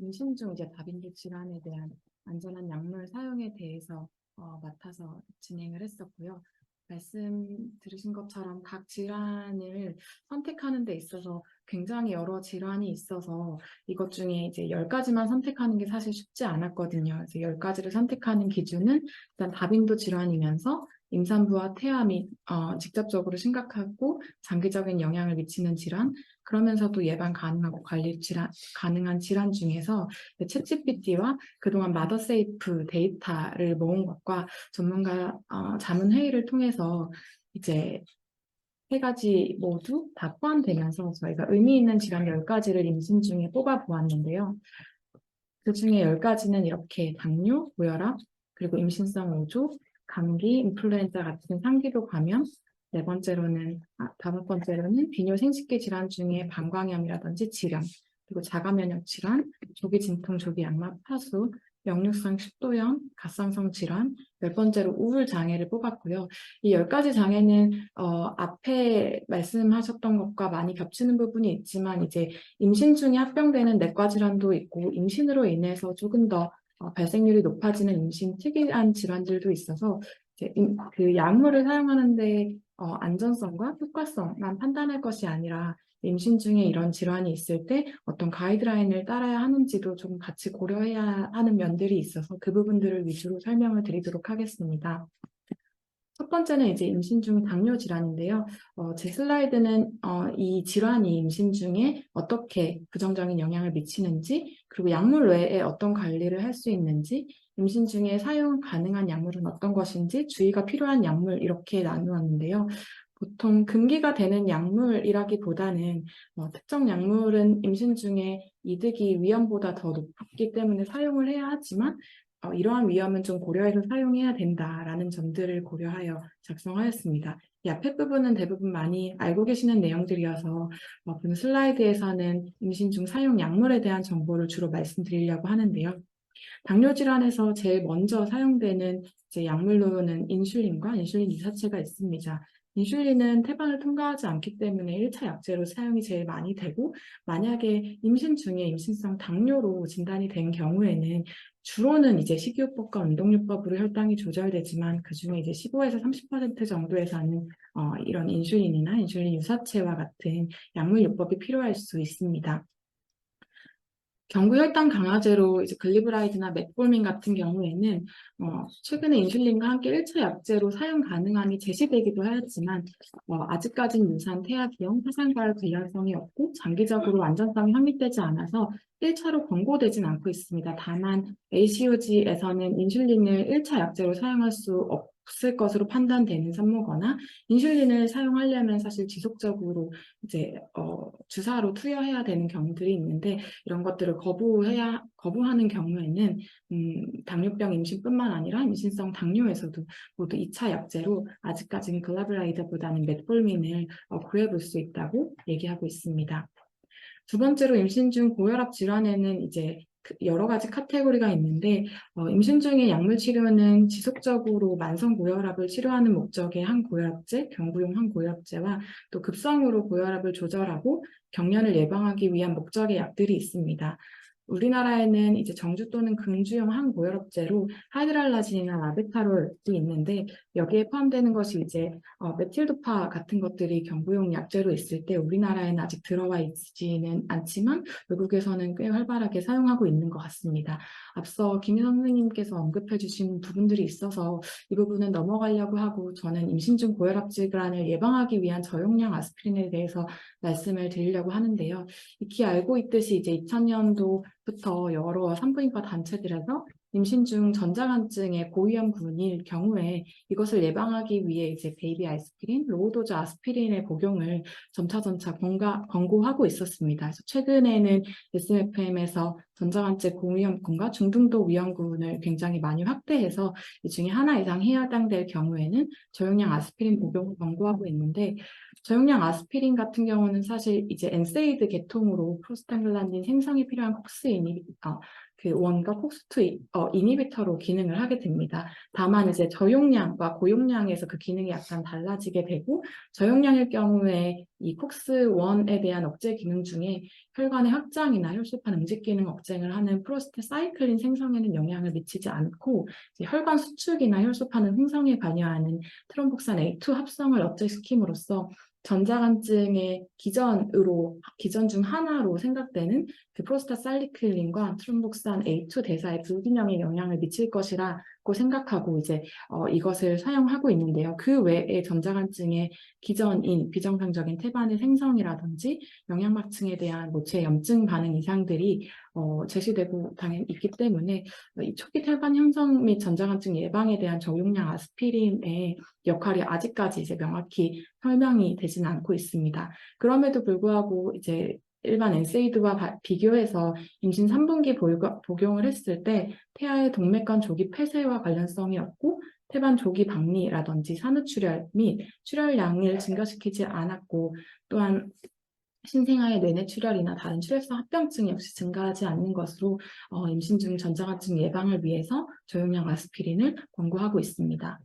임신 중 이제 다빈드 질환에 대한 안전한 약물 사용에 대해서 맡아서 진행을 했었고요. 말씀 들으신 것처럼 각 질환을 선택하는 데 있어서 굉장히 여러 질환이 있어서 이것 중에 이제 10가지만 선택하는 게 사실 쉽지 않았거든요. 그래서 10가지를 선택하는 기준은 일단 다빈도 질환이면서 임산부와 태아미 직접적으로 심각하고 장기적인 영향을 미치는 질환, 그러면서도 예방 가능하고 관리 가능한 질환 중에서 챗GPT와 그동안 마더세이프 데이터를 모은 것과 전문가 자문 회의를 통해서 이제 세 가지 모두 다 포함되면서 저희가 의미 있는 질환 10가지를 임신 중에 뽑아 보았는데요. 그 중에 10가지는 이렇게 당뇨, 고혈압, 그리고 임신성 오조, 감기, 인플루엔자 같은 상기도 감염, 다섯 번째로는 비뇨 생식기 질환 중에 방광염이라든지 질염, 그리고 자가면역 질환, 조기 진통, 조기 양막 파수, 역류성 식도염, 갑상선 질환, 10번째로 우울 장애를 뽑았고요. 이 10가지 장애는 앞에 말씀하셨던 것과 많이 겹치는 부분이 있지만 이제 임신 중에 합병되는 내과 질환도 있고 임신으로 인해서 조금 더 발생률이 높아지는 임신 특이한 질환들도 있어서 이제 그 약물을 사용하는데 안전성과 효과성만 판단할 것이 아니라 임신 중에 이런 질환이 있을 때 어떤 가이드라인을 따라야 하는지도 좀 같이 고려해야 하는 면들이 있어서 그 부분들을 위주로 설명을 드리도록 하겠습니다. 첫 번째는 이제 임신 중 당뇨 질환인데요. 제 슬라이드는 이 질환이 임신 중에 어떻게 부정적인 영향을 미치는지, 그리고 약물 외에 어떤 관리를 할 수 있는지, 임신 중에 사용 가능한 약물은 어떤 것인지, 주의가 필요한 약물 이렇게 나누었는데요. 보통 금기가 되는 약물이라기보다는 특정 약물은 임신 중에 이득이 위험보다 더 높기 때문에 사용을 해야 하지만 이러한 위험은 좀 고려해서 사용해야 된다라는 점들을 고려하여 작성하였습니다. 이 앞에 부분은 대부분 많이 알고 계시는 내용들이어서 본 슬라이드에서는 임신 중 사용 약물에 대한 정보를 주로 말씀드리려고 하는데요. 당뇨 질환에서 제일 먼저 사용되는 이제 약물로는 인슐린과 인슐린 유사체가 있습니다. 인슐린은 태반을 통과하지 않기 때문에 1차 약제로 사용이 제일 많이 되고, 만약에 임신 중에 임신성 당뇨로 진단이 된 경우에는 주로는 이제 식이요법과 운동요법으로 혈당이 조절되지만 그중에 이제 15에서 30% 정도에서는 이런 인슐린이나 인슐린 유사체와 같은 약물요법이 필요할 수 있습니다. 경구 혈당 강화제로 이제 글리브라이드나 metformin 같은 경우에는 최근에 인슐린과 함께 1차 약제로 사용 가능함이 제시되기도 하였지만 아직까지는 유산 태아 비용 화상과의 관련성이 없고 장기적으로 안전성이 확립되지 않아서 1차로 권고되진 않고 있습니다. 다만 ACOG에서는 인슐린을 1차 약제로 사용할 수 없을 것으로 판단되는 산모거나 인슐린을 사용하려면 사실 지속적으로 이제 주사로 투여해야 되는 경우들이 있는데 이런 것들을 거부하는 경우에는 당뇨병 임신뿐만 아니라 임신성 당뇨에서도 모두 2차 약제로 아직까지는 글라브라이드보다는 metformin을 구해볼 수 있다고 얘기하고 있습니다. 두 번째로 임신 중 고혈압 질환에는 이제 여러 가지 카테고리가 있는데 임신 중에 약물 치료는 지속적으로 만성 고혈압을 치료하는 목적의 항고혈압제, 경구용 항고혈압제와 또 급성으로 고혈압을 조절하고 경련을 예방하기 위한 목적의 약들이 있습니다. 우리나라에는 이제 정주 또는 금주용 항고혈압제로 하이드랄라진이나 라베타롤이 있는데 여기에 포함되는 것이 이제 메틸도파 같은 것들이 경구용 약제로 있을 때 우리나라에는 아직 들어와 있지는 않지만 외국에서는 꽤 활발하게 사용하고 있는 것 같습니다. 앞서 김희선 선생님께서 언급해 주신 부분들이 있어서 이 부분은 넘어가려고 하고 저는 임신 중 고혈압 질환을 예방하기 위한 저용량 아스피린에 대해서 말씀을 드리려고 하는데요. 익히 알고 있듯이 이제 2000년도부터 여러 산부인과 단체들에서 임신 중 전자간증의 고위험군일 경우에 이것을 예방하기 위해 이제 베이비 아스피린, 로우도즈 아스피린의 복용을 점차 권고하고 있었습니다. 그래서 최근에는 SMFM에서 전자간증 고위험군과 중등도 위험군을 굉장히 많이 확대해서 이 중에 하나 이상 해당될 경우에는 저용량 아스피린 복용을 권고하고 있는데 저용량 아스피린 같은 경우는 사실 이제 엔세이드 계통으로 프로스탄글란딘 생성이 필요한 콕스인이 그 원과 콕스2 이니비터로 기능을 하게 됩니다. 다만 이제 저용량과 고용량에서 그 기능이 약간 달라지게 되고, 저용량일 경우에 이 콕스1에 대한 억제 기능 중에 혈관의 확장이나 혈소판 응집 기능 억제를 하는 프로스타사이클린 생성에는 영향을 미치지 않고, 이제 혈관 수축이나 혈소판 생성에 관여하는 트롬복산 A2 합성을 억제시킴으로써 전자간증의 기전 중 하나로 생각되는 그 프로스타사이클린과 트롬복산 A2 대사의 불균형에 영향을 미칠 것이라고 생각하고 이제 이것을 사용하고 있는데요. 그 외에 전자간증의 기전인 비정상적인 태반의 생성이라든지 영양막층에 대한 모체 염증 반응 이상들이 제시되고 당연히 있기 때문에 이 초기 태반 형성 및 전자간증 예방에 대한 저용량 아스피린의 역할이 아직까지 이제 명확히 설명이 되지는 않고 있습니다. 그럼에도 불구하고 이제 일반 엔세이드와 비교해서 임신 3분기 복용을 했을 때 태아의 동맥관 조기 폐쇄와 관련성이 없고 태반 조기 박리라든지 산후출혈 및 출혈량을 증가시키지 않았고, 또한 신생아의 뇌내출혈이나 다른 출혈성 합병증 역시 증가하지 않는 것으로 임신 중 전자간증 예방을 위해서 저용량 아스피린을 권고하고 있습니다.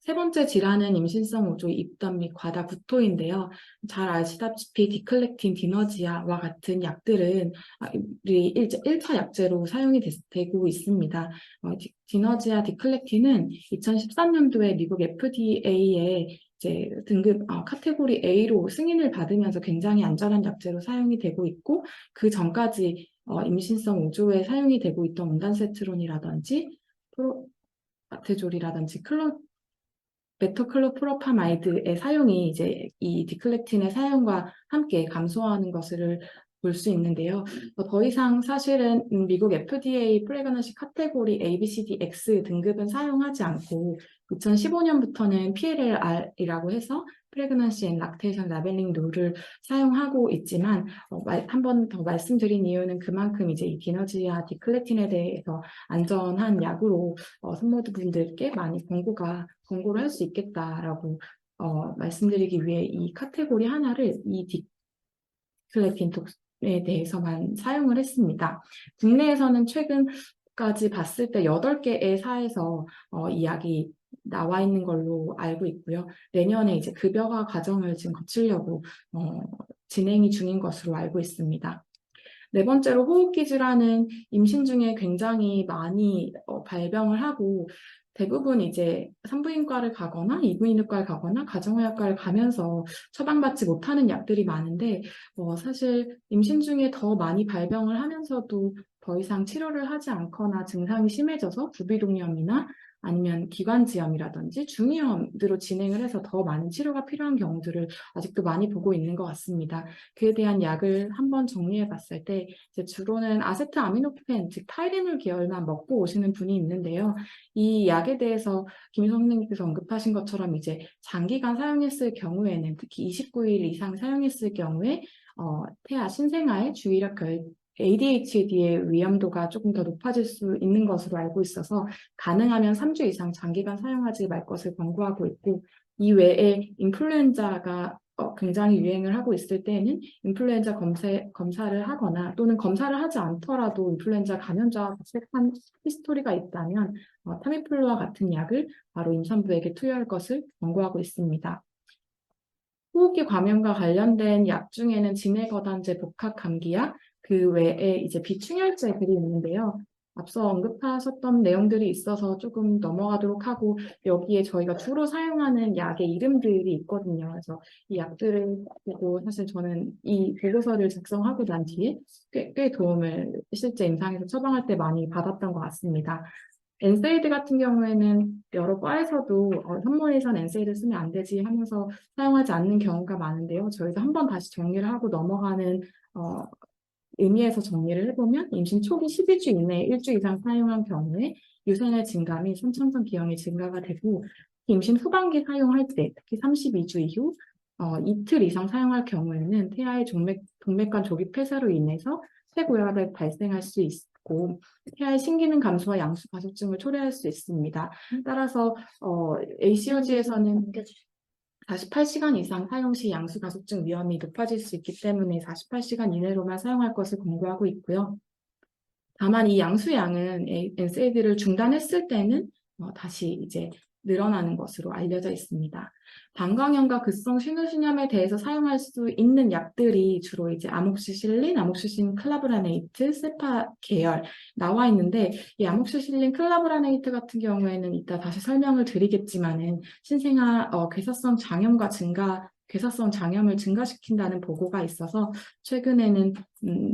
세 번째 질환은 임신성 오조 입덧 및 과다 구토인데요. 잘 아시다시피 디클렉틴, 디너지아와 같은 약들은 우리 1차 약제로 사용이 되고 있습니다. 디너지아, 디클렉틴은 2013년도에 미국 FDA에 이제 등급 카테고리 A로 승인을 받으면서 굉장히 안전한 약제로 사용이 되고 있고, 그 전까지 임신성 오조에 사용이 되고 있던 온단세트론이라든지 프로바테졸이라든지 메토클로프로파마이드의 사용이 이제 이 디클렉틴의 사용과 함께 감소하는 것을 볼 수 있는데요. 더 이상 사실은 미국 FDA 프레그넌시 카테고리 ABCDX 등급은 사용하지 않고 2015년부터는 PLLR이라고 해서 프레그넌시 앤 락테이션 라벨링 룰을 사용하고 있지만 한 번 더 말씀드린 이유는 그만큼 이제 이 디너지아 디클렉틴에 대해서 안전한 약으로 산모분들께 많이 권고를 할 수 있겠다라고 말씀드리기 위해 이 카테고리 하나를 이 디클레틴톡에 대해서만 사용을 했습니다. 국내에서는 최근까지 봤을 때 8개의 사에서 이 약이 나와 있는 걸로 알고 있고요. 내년에 이제 급여화 과정을 지금 거치려고 진행이 중인 것으로 알고 있습니다. 네 번째로 호흡기 질환은 임신 중에 굉장히 많이 발병을 하고, 대부분 이제 산부인과를 가거나 이구인후과를 가거나 가정의학과를 가면서 처방받지 못하는 약들이 많은데, 사실 임신 중에 더 많이 발병을 하면서도 더 이상 치료를 하지 않거나 증상이 심해져서 부비동염이나 아니면 기관지염이라든지 중이염으로 진행을 해서 더 많은 치료가 필요한 경우들을 아직도 많이 보고 있는 것 같습니다. 그에 대한 약을 한번 정리해 봤을 때 이제 주로는 아세트아미노펜, 즉 타이레놀 계열만 먹고 오시는 분이 있는데요. 이 약에 대해서 김 선생님께서 언급하신 것처럼 이제 장기간 사용했을 경우에는, 특히 29일 이상 사용했을 경우에 태아 신생아의 주의력 ADHD의 위험도가 조금 더 높아질 수 있는 것으로 알고 있어서 가능하면 3주 이상 장기간 사용하지 말 것을 권고하고 있고, 이 외에 인플루엔자가 굉장히 유행을 하고 있을 때에는 인플루엔자 검사를 하거나 또는 검사를 하지 않더라도 인플루엔자 감염자와 접촉한 히스토리가 있다면 타미플루와 같은 약을 바로 임산부에게 투여할 것을 권고하고 있습니다. 호흡기 감염과 관련된 약 중에는 진해거단제 복합감기약, 그 외에 이제 비충혈제들이 있는데요. 앞서 언급하셨던 내용들이 있어서 조금 넘어가도록 하고, 여기에 저희가 주로 사용하는 약의 이름들이 있거든요. 그래서 이 약들을 보고 사실 저는 이 보고서를 작성하고 난 뒤에 꽤 도움을 실제 임상에서 처방할 때 많이 받았던 것 같습니다. 엔세이드 같은 경우에는 여러 과에서도 산모에선 엔세이드 쓰면 안 되지 하면서 사용하지 않는 경우가 많은데요. 저희가 한번 다시 정리를 하고 넘어가는 의미에서 정리를 해보면 임신 초기 12주 이내에 1주 이상 사용한 경우에 유생의 증가 및 선천성 기형의 증가가 되고, 임신 후반기 사용할 때 특히 32주 이후 이틀 이상 사용할 경우에는 태아의 동맥관 조기 폐쇄로 인해서 폐고혈압이 발생할 수 있고 태아의 신기능 감소와 양수 가속증을 초래할 수 있습니다. 따라서 ACOG에서는 48시간 이상 사용 시 양수 가속증 위험이 높아질 수 있기 때문에 48시간 이내로만 사용할 것을 권고하고 있고요. 다만 이 양수량은 NSAID를 중단했을 때는 다시 이제 늘어나는 것으로 알려져 있습니다. 방광염과 급성 신우신염에 대해서 사용할 수 있는 약들이 주로 이제 아목시실린, 아목시신 클라브라네이트, 세파 계열 나와 있는데 이 아목시실린 클라브라네이트 같은 경우에는 이따 다시 설명을 드리겠지만은 신생아 괴사성 장염을 증가시킨다는 보고가 있어서 최근에는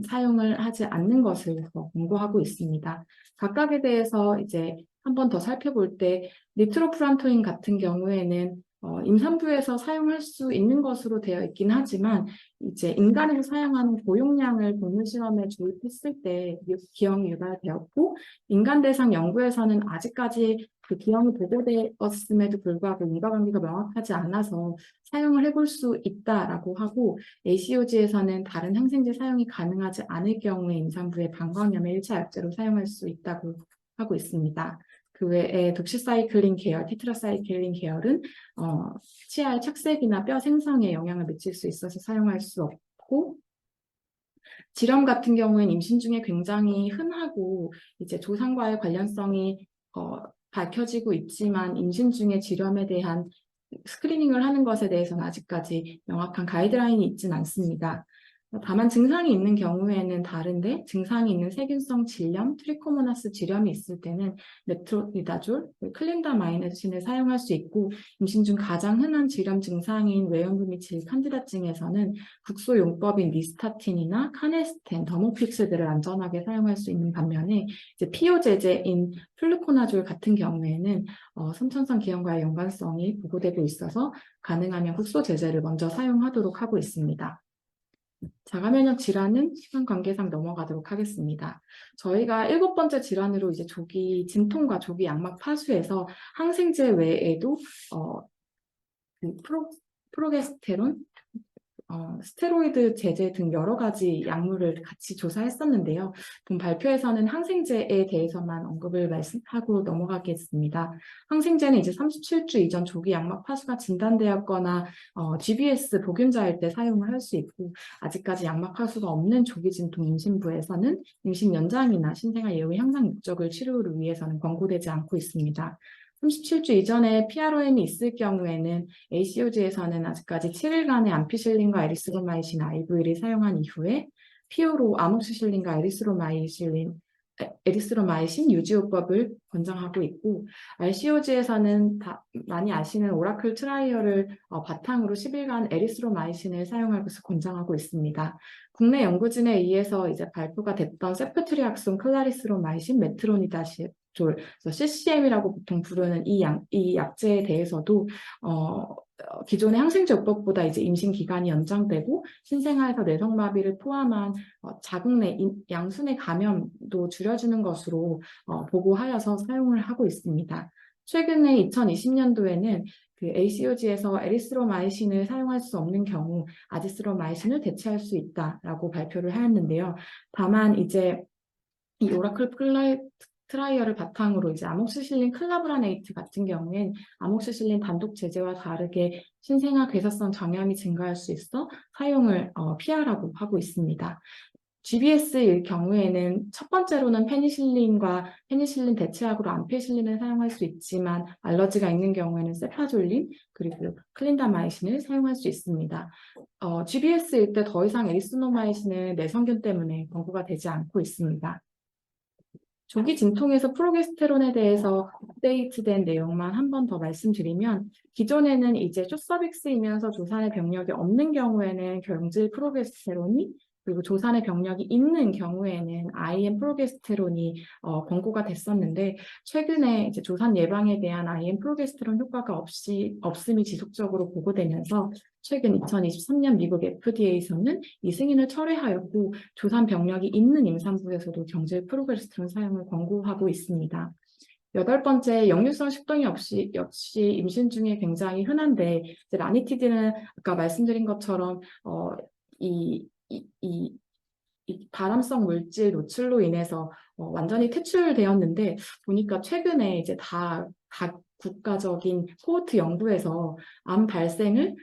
사용을 하지 않는 것을 권고하고 있습니다. 각각에 대해서 이제 한 번 더 살펴볼 때 니트로프란토인 같은 경우에는 임산부에서 사용할 수 있는 것으로 되어 있긴 하지만 이제 인간에서 사용하는 고용량을 동물 실험에 도입했을 때 기형이 유발되었고 인간 대상 연구에서는 아직까지 그 기형이 보고되었음에도 불구하고 인과관계가 명확하지 않아서 사용을 해볼 수 있다라고 하고 ACOG에서는 다른 항생제 사용이 가능하지 않을 경우에 임산부의 방광염의 1차 약제로 사용할 수 있다고 하고 있습니다. 그 외에 독시사이클린 계열, 테트라사이클린 계열은 치아의 착색이나 뼈 생성에 영향을 미칠 수 있어서 사용할 수 없고 지렴 같은 경우에는 임신 중에 굉장히 흔하고 이제 조상과의 관련성이 밝혀지고 있지만 임신 중에 지렴에 대한 스크리닝을 하는 것에 대해서는 아직까지 명확한 가이드라인이 있지는 않습니다. 다만 증상이 있는 경우에는 다른데 증상이 있는 세균성 질염, 트리코모나스 질염이 있을 때는 메트로니다졸, 클린다마이네신을 사용할 수 있고 임신 중 가장 흔한 질염 증상인 외연부 및 질칸디다증에서는 국소용법인 니스타틴이나 카네스텐, 더모픽스들을 안전하게 사용할 수 있는 반면에 이제 피오제제인 플루코나졸 같은 경우에는 선천성 기형과의 연관성이 보고되고 있어서 가능하면 국소 제제를 먼저 사용하도록 하고 있습니다. 자가면역 질환은 시간 관계상 넘어가도록 하겠습니다. 저희가 7번째 질환으로 이제 조기 진통과 조기 양막 파수에서 항생제 외에도 프로게스테론, 스테로이드 제제 등 여러 가지 약물을 같이 조사했었는데요. 본 발표에서는 항생제에 대해서만 언급을 말씀하고 넘어가겠습니다. 항생제는 이제 37주 이전 조기 양막 파수가 진단되었거나 GBS 복균자일 때 사용을 할 수 있고 아직까지 양막 파수가 없는 조기 진통 임신부에서는 임신 연장이나 신생아 예후 향상 목적을 치료를 위해서는 권고되지 않고 있습니다. 37주 이전에 PROM이 있을 경우에는 ACOG에서는 아직까지 7일간의 암피실린과 에리스로마이신 IV를 사용한 이후에 피오로 아목시실린과 에리스로마이신 유지요법을 권장하고 있고 RCOG에서는 많이 아시는 오라클 트라이얼을 바탕으로 10일간 에리스로마이신을 사용할 것을 권장하고 있습니다. 국내 연구진에 의해서 이제 발표가 됐던 세프트리악손, 클라리스로마이신, 메트로니다졸, CCM이라고 보통 부르는 이 약제에 대해서도 기존의 항생제 요법보다 이제 임신 기간이 연장되고 신생아에서 뇌성마비를 포함한 자궁내 양순의 감염도 줄여주는 것으로 보고하여서 사용을 하고 있습니다. 최근에 2020년도에는 그 ACOG에서 에리스로마이신을 사용할 수 없는 경우 아지스로마이신을 대체할 수 있다라고 발표를 하였는데요. 다만 이제 이 오라클 트라이얼을 바탕으로 이제 아목시실린 클라브라네이트 같은 경우엔 아목시실린 단독 제제와 다르게 신생아 괴사성 장염이 증가할 수 있어 사용을 피하라고 하고 있습니다. GBS일 경우에는 첫 번째로는 페니실린과 페니실린 대체약으로 암페실린을 사용할 수 있지만 알러지가 있는 경우에는 세파졸린 그리고 클린다마이신을 사용할 수 있습니다. GBS일 때 더 이상 에리스노마이신은 내성균 때문에 권고가 되지 않고 있습니다. 조기 진통에서 프로게스테론에 대해서 업데이트된 내용만 한 번 더 말씀드리면 기존에는 이제 쇼서빅스이면서 조산의 병력이 없는 경우에는 경질 프로게스테론이 그리고 조산의 병력이 있는 경우에는 IM 프로게스테론이 권고가 됐었는데 최근에 이제 조산 예방에 대한 IM 프로게스테론 효과가 없음이 지속적으로 보고되면서 최근 2023년 미국 FDA에서는 이 승인을 철회하였고 조산 병력이 있는 임산부에서도 경질 프로게스테론 사용을 권고하고 있습니다. 8번째, 역류성 식도염 역시 임신 중에 굉장히 흔한데 이제 라니티드는 아까 말씀드린 것처럼 이 발암성 물질 노출로 인해서 완전히 퇴출되었는데 보니까 최근에 이제 각 국가적인 코호트 연구에서 암 발생을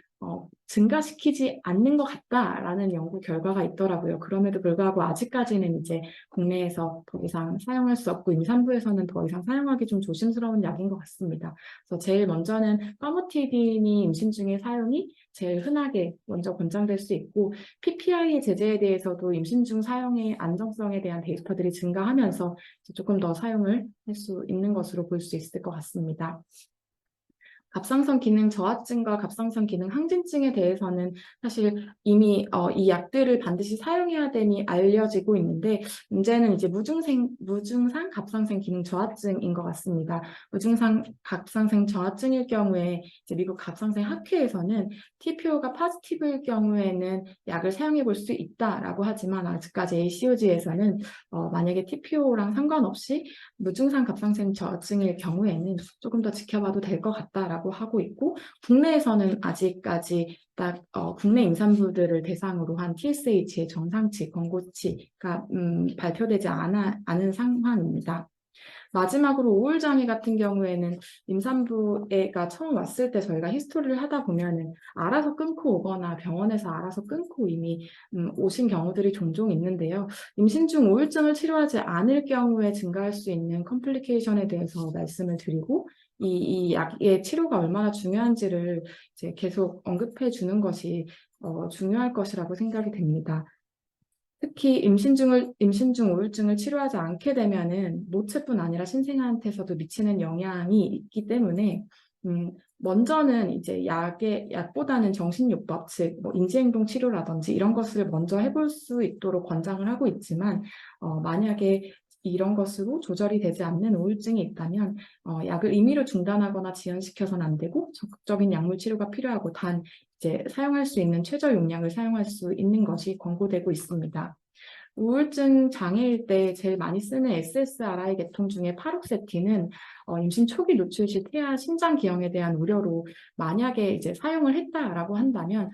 증가시키지 않는 것 같다라는 연구 결과가 있더라고요. 그럼에도 불구하고 아직까지는 이제 국내에서 더 이상 사용할 수 없고 임산부에서는 더 이상 사용하기 좀 조심스러운 약인 것 같습니다. 그래서 제일 먼저는 파모티딘이 임신 중에 사용이 제일 흔하게 먼저 권장될 수 있고 PPI 제제에 대해서도 임신 중 사용의 안정성에 대한 데이터들이 증가하면서 조금 더 사용을 할 수 있는 것으로 볼 수 있을 것 같습니다. 갑상선 기능 저하증과 갑상선 기능 항진증에 대해서는 사실 이미 이 약들을 반드시 사용해야 됨이 알려지고 있는데 문제는 이제 무증상 갑상선 기능 저하증인 것 같습니다. 무증상 갑상선 저하증일 경우에 이제 미국 갑상선 학회에서는 TPO가 포지티브일 경우에는 약을 사용해 볼 수 있다라고 하지만 아직까지 ACOG에서는 만약에 TPO랑 상관없이 무증상 갑상선 저하증일 경우에는 조금 더 지켜봐도 될 것 같다라고 하고 있고 국내에서는 아직까지 딱 국내 임산부들을 대상으로 한 TSH의 정상치, 권고치가 발표되지 않은 상황입니다. 마지막으로 우울장애 같은 경우에는 임산부가 처음 왔을 때 저희가 히스토리를 하다 보면은 알아서 끊고 오거나 병원에서 알아서 끊고 이미 오신 경우들이 종종 있는데요. 임신 중 우울증을 치료하지 않을 경우에 증가할 수 있는 컴플리케이션에 대해서 말씀을 드리고 이 약의 치료가 얼마나 중요한지를 이제 계속 언급해 주는 것이 중요할 것이라고 생각이 됩니다. 특히 임신 중 우울증을 치료하지 않게 되면은 모체뿐 아니라 신생아한테서도 미치는 영향이 있기 때문에 먼저는 이제 약보다는 정신요법, 즉 뭐 인지행동 치료라든지 이런 것을 먼저 해볼 수 있도록 권장을 하고 있지만 만약에 이런 것으로 조절이 되지 않는 우울증이 있다면 약을 임의로 중단하거나 지연시켜서는 안 되고 적극적인 약물 치료가 필요하고 단 이제 사용할 수 있는 최저 용량을 사용할 수 있는 것이 권고되고 있습니다. 우울증 장애일 때 제일 많이 쓰는 SSRI 계통 중에 파록세틴은 임신 초기 노출 시 태아 심장 기형에 대한 우려로 만약에 이제 사용을 했다라고 한다면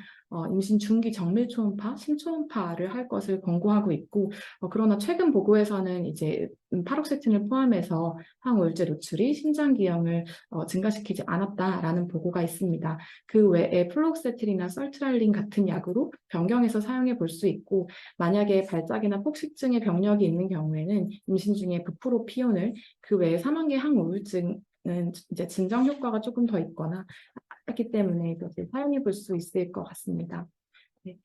임신 중기 정밀 초음파, 심초음파를 할 것을 권고하고 있고 그러나 최근 보고에서는 이제 파록세틴을 포함해서 항우울제 노출이 심장 기형을 증가시키지 않았다라는 보고가 있습니다. 그 외에 플록세틸이나 설트랄린 같은 약으로 변경해서 사용해 볼 수 있고 만약에 발작이나 폭식증의 병력이 있는 경우에는 임신 중에 부프로피온을 그 외에 사망계 항우울증은 이제 진정 효과가 조금 더 있거나 하기 때문에 이것을 사용해 볼 수 있을 것 같습니다. 네,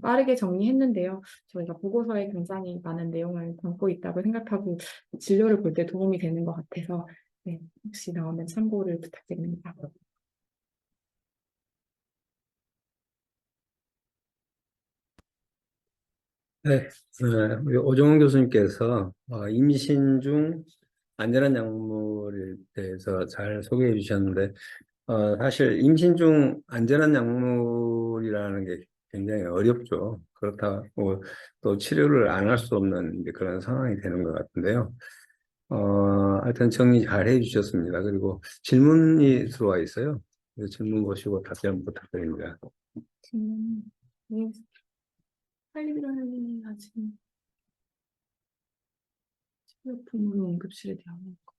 빠르게 정리했는데요. 저희가 보고서에 굉장히 많은 내용을 담고 있다고 생각하고 진료를 볼 때 도움이 되는 것 같아서 네, 혹시 나오면 참고를 부탁드립니다. 네, 우리 오정훈 교수님께서 임신 중 안전한 약물에 대해서 잘 소개해 주셨는데, 사실 임신 중 안전한 약물이라는 게 굉장히 어렵죠. 그렇다고 또 치료를 안 할 수 없는 이제 그런 상황이 되는 것 같은데요. 하여튼 정리 잘 해주셨습니다. 그리고 질문이 들어와 있어요. 질문 보시고 답변 부탁드립니다. 네, 할리비라는 아직 식료품으로 응급실에 대한 거.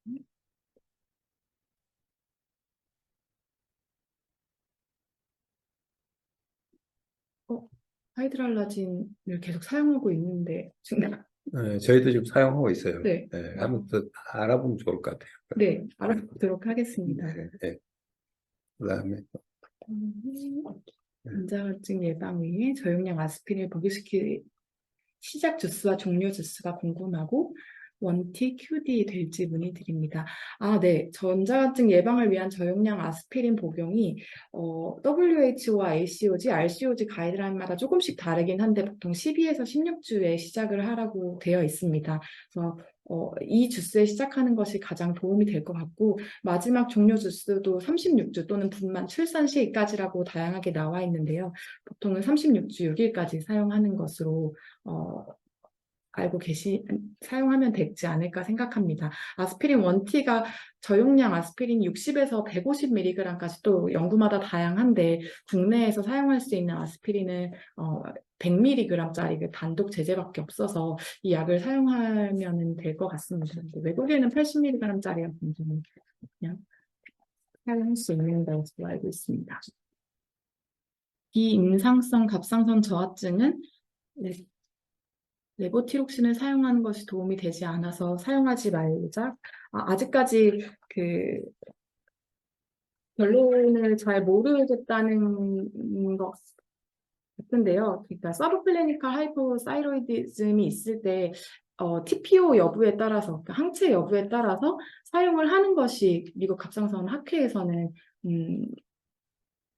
하이드랄라진을 계속 사용하고 있는데 지금 네, 저희도 지금 사용하고 있어요. 네, 네, 한번 더 알아보면 좋을 것 같아요. 네, 알아보도록 하겠습니다. 네, 네. 그다음에 전자증 예방 위해 저용량 아스피린을 복용시킬 시작 주스와 종료 주스가 궁금하고 원티 QD 될지 문의드립니다. 아, 네. 전자증 예방을 위한 저용량 아스피린 복용이 WHO와 ACOG, RCOG 가이드라인마다 조금씩 다르긴 한데 보통 12에서 16주에 시작을 하라고 되어 있습니다. 그래서 이 주스에 시작하는 것이 가장 도움이 될 것 같고 마지막 종료 주스도 36주 또는 분만 출산 시까지라고 다양하게 나와 있는데요. 보통은 36주 6일까지 사용하는 것으로 사용하면 되지 않을까 생각합니다. 아스피린 원티가 저용량 아스피린 60에서 150mg까지 또 연구마다 다양한데 국내에서 사용할 수 있는 아스피린은 100mg짜리 그 단독 제제밖에 없어서 이 약을 사용하면 될 것 같습니다. 외국에는 80mg짜리가 굉장히 그냥 사용할 수 있는 것으로 알고 있습니다. 비임상성 갑상선 저하증은 레보티록신을 사용하는 것이 도움이 되지 않아서 사용하지 말자. 아직까지 그 결론을 잘 모르겠다는 것 같은데요. 그러니까 서브클리니컬 하이포사이로이디즘이 있을 때 TPO 여부에 따라서, 그러니까 항체 여부에 따라서 사용을 하는 것이 미국 갑상선 학회에서는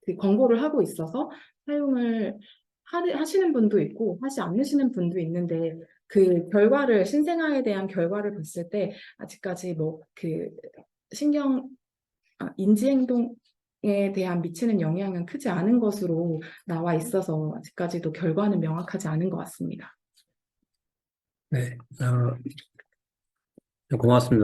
그 권고를 하고 있어서 사용을 하시는 분도 있고 하지 않으시는 분도 있는데 그 결과를 신생아에 대한 결과를 봤을 때 아직까지 뭐 그 신경 인지행동에 대한 미치는 영향은 크지 않은 것으로 나와 있어서 아직까지도 결과는 명확하지 않은 것 같습니다. 네, 고맙습니다.